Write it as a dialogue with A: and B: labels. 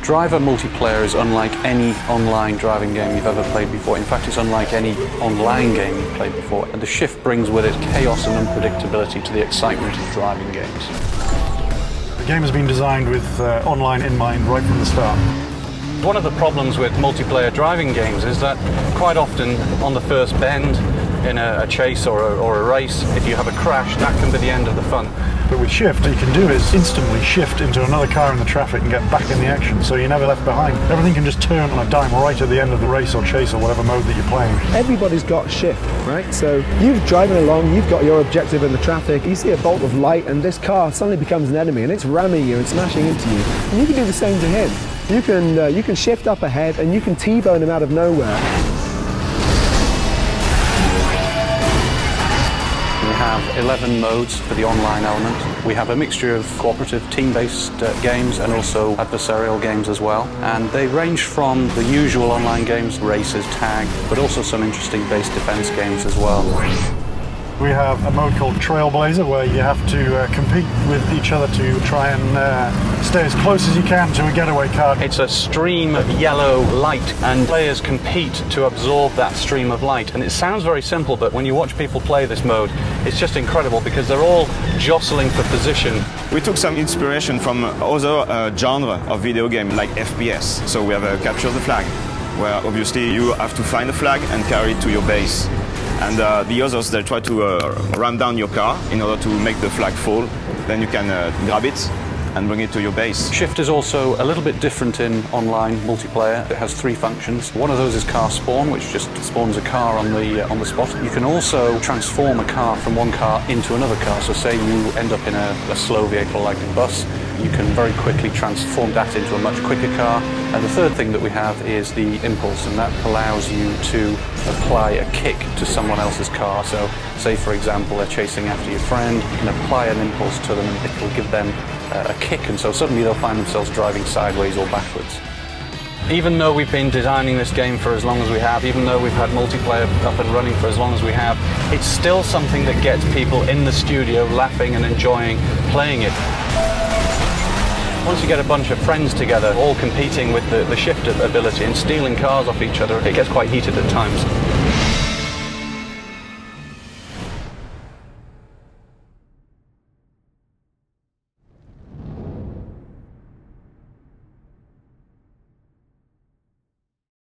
A: Driver multiplayer is unlike any online driving game you've ever played before. In fact, it's unlike any online game you've played before. And the Shift brings with it chaos and unpredictability to the excitement of driving games.
B: The game has been designed with online in mind right from the start.
A: One of the problems with multiplayer driving games is that quite often on the first bend in a chase or a race, if you have a crash, that can be the end of the fun.
B: But with Shift, what you can do is instantly shift into another car in the traffic and get back in the action, so you're never left behind. Everything can just turn on a dime right at the end of the race or chase or whatever mode that you're playing.
C: Everybody's got Shift, right? So you're driving along, you've got your objective in the traffic, you see a bolt of light and this car suddenly becomes an enemy and it's ramming you and smashing into you. And you can do the same to him. You can shift up ahead and you can T-bone him out of nowhere.
A: We have 11 modes for the online element. We have a mixture of cooperative, team-based games and also adversarial games as well. And they range from the usual online games, races, tag, but also some interesting base defense games as well.
B: We have a mode called Trailblazer where you have to compete with each other to try and stay as close as you can to a getaway car.
A: It's a stream of yellow light and players compete to absorb that stream of light. And it sounds very simple, but when you watch people play this mode, it's just incredible because they're all jostling for position.
D: We took some inspiration from other genre of video game like FPS. So we have a Capture the Flag, where obviously you have to find a flag and carry it to your base. And the others, they try to ram down your car in order to make the flag fall. Then you can grab it and bring it to your base.
A: Shift is also a little bit different in online multiplayer. It has 3 functions. One of those is car spawn, which just spawns a car on the spot. You can also transform a car from one car into another car. So say you end up in a slow vehicle like a bus, you can very quickly transform that into a much quicker car. And the third thing that we have is the impulse, and that allows you to apply a kick to someone else's car. So say for example they're chasing after your friend, you can apply an impulse to them and it will give them a kick, and so suddenly they'll find themselves driving sideways or backwards. Even though we've been designing this game for as long as we have, even though we've had multiplayer up and running for as long as we have, it's still something that gets people in the studio laughing and enjoying playing it. Once you get a bunch of friends together, all competing with the Shift ability and stealing cars off each other, it gets quite heated at times.